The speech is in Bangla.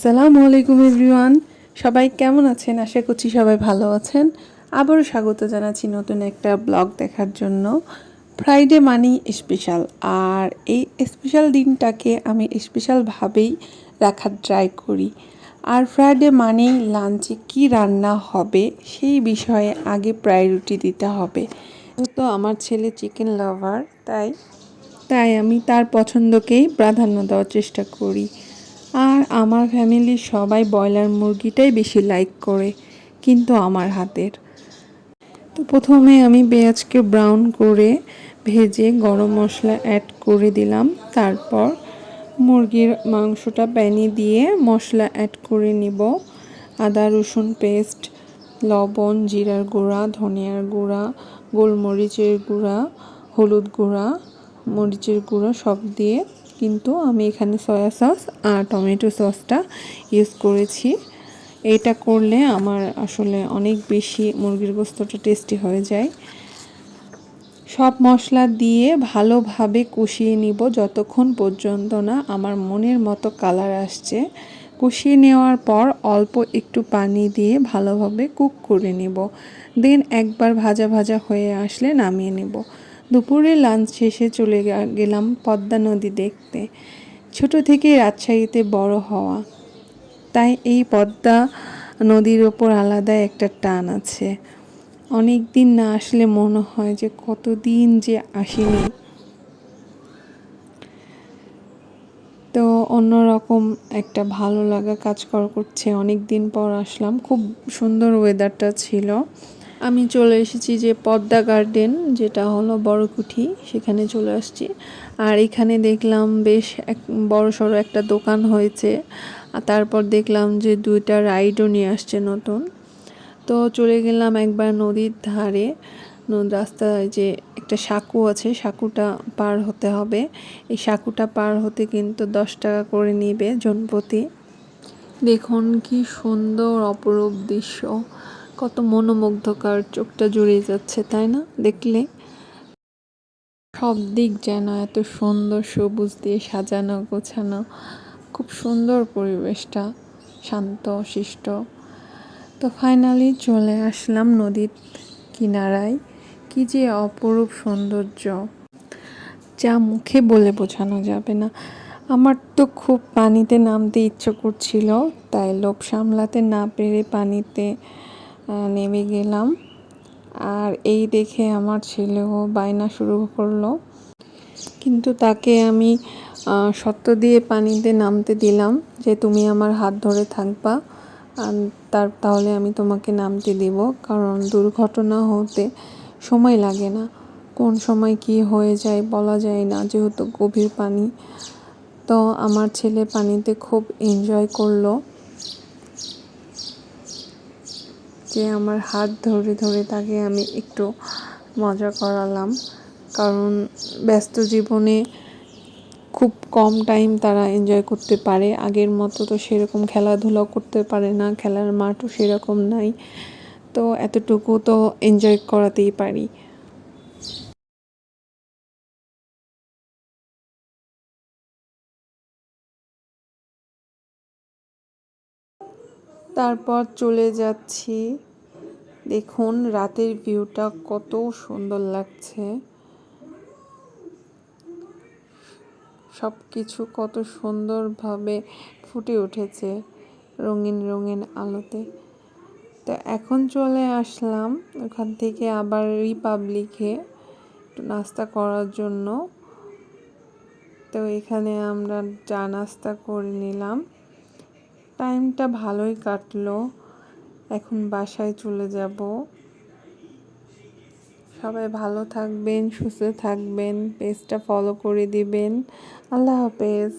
আসসালামু আলাইকুম এভরিওয়ান, সবাই কেমন আছেন? আশা করছি সবাই ভালো আছেন। আবারও স্বাগত জানাচ্ছি নতুন একটা ব্লগ দেখার জন্য। ফ্রাইডে মানেই স্পেশাল, আর এই স্পেশাল দিনটাকে আমি স্পেশালভাবেই রাখার ট্রাই করি। আর ফ্রাইডে মানেই লাঞ্চে কি রান্না হবে সেই বিষয়ে আগে প্রায়োরিটি দিতে হবে। তো আমার ছেলে চিকেন লাভার, তাই আমি তার পছন্দকেই প্রাধান্য দেওয়ার চেষ্টা করি। আর আমার ফ্যামিলির সবাই ব্রয়লার মুরগিটাই বেশি লাইক করে, কিন্তু আমার হাতের। তো প্রথমে আমি পেঁয়াজকে ব্রাউন করে ভেজে গরম মশলা অ্যাড করে দিলাম। তারপর মুরগির মাংসটা প্যানে দিয়ে মশলা অ্যাড করে নিব। আদা রসুন পেস্ট, লবণ, জিরার গুঁড়া, ধনিয়ার গুঁড়া, গোলমরিচের গুঁড়া, হলুদ গুঁড়া, মরিচের গুঁড়া সব দিয়ে, কিন্তু আমি এখানে সয়া সস আর টমেটো সসটা ইউজ করেছি। এটা করলে আমার আসলে অনেক বেশি মুরগির গোশতটা টেস্টি হয়ে যায়। সব মশলা দিয়ে ভালোভাবে কষিয়ে নিব যতক্ষণ পর্যন্ত না আমার মনের মতো কালার আসছে। কষিয়ে নেওয়ার পর অল্প একটু পানি দিয়ে ভালোভাবে কুক করে নেব। দেন একবার ভাজা ভাজা হয়ে আসলে নামিয়ে নেব। দুপুরে লাঞ্চ শেষে চলে গেলাম পদ্মা নদী দেখতে। ছোট থেকে রাজশাহীতে বড় হওয়া, তাই এই পদ্মা নদীর ওপর আলাদা একটা টান আছে। অনেক দিন না আসলে মনে হয় যে কতদিন যে আসিনি। তো অন্যরকম একটা ভালো লাগা কাজ করছে। অনেক দিন পর আসলাম, খুব সুন্দর ওয়েদারটা ছিল। আমি চলে এসেছি যে পদ্মা গার্ডেন, যেটা হলো বড়কুঠি, সেখানে চলে আসছি। আর এখানে দেখলাম বেশ এক বড় সড়ো একটা দোকান হয়েছে। আর তারপর দেখলাম যে 2টা রাইডও নিয়ে আসছে নতুন। তো চলে গেলাম একবার নদীর ধারে। রাস্তায় যে একটা সাঁকো আছে, সাঁকোটা পার হতে হবে। এই সাঁকোটা পার হতে কিন্তু 10 টাকা করে নেবে জনপ্রতি। দেখুন কি সুন্দর অপরূপ দৃশ্য, কত মনোমুগ্ধকর, চোখটা জুড়িয়ে যাচ্ছে, তাই না? দেখলে সব দিক যেন এত সুন্দর সবুজ দিয়ে সাজানো গোছানো, খুব সুন্দর পরিবেশটা, শান্ত শিষ্ট। তো ফাইনালি চলে আসলাম নদীর কিনারায়। কি যে অপরূপ সৌন্দর্য, যা মুখে বলে বোঝানো যাবে না। আমার তো খুব পানিতে নামতে ইচ্ছে করছিল, তাই লোভ সামলাতে না পেরে পানিতে নেমে গেলাম। আর এই দেখে আমার ছেলেও বায়না শুরু করলো, কিন্তু তাকে আমি শর্ত দিয়ে পানিতে নামতে দিলাম যে তুমি আমার হাত ধরে থাকবা, তাহলে আমি তোমাকে নামতে দিব। কারণ দুর্ঘটনা হতে সময় লাগে না, কোন সময় কি হয়ে যায় বলা যায় না, যেহেতু গভীর পানি। তো আমার ছেলে পানিতে খুব এনজয় করলো, যে আমার হাত ধরে ধরে তাকে আমি একটু মজা করালাম। কারণ ব্যস্ত জীবনে খুব কম টাইম তারা এনজয় করতে পারে, আগের মতো তো সেরকম খেলাধুলা করতে পারে না, খেলার মাঠও সেরকম নাই। তো এতটুকু তো এনজয় করাতেই পারি। তারপর চলে যাচ্ছি। দেখুন রাতের ভিউটা কত সুন্দর লাগছে, সব কিছু কত সুন্দরভাবে ফুটে উঠেছে রঙিন রঙিন আলোতে। তো এখন চলে আসলাম ওখান থেকে আবার রিপাবলিকে একটু নাস্তা করার জন্য। তো এখানে আমরা চা নাস্তা করে নিলাম, টাইমটা ভালোই কাটলো। এখন বাসায় চলে যাব। সবাই ভালো থাকবেন, সুস্থ থাকবেন, পেজটা ফলো করে দিবেন। আল্লাহ হাফেজ।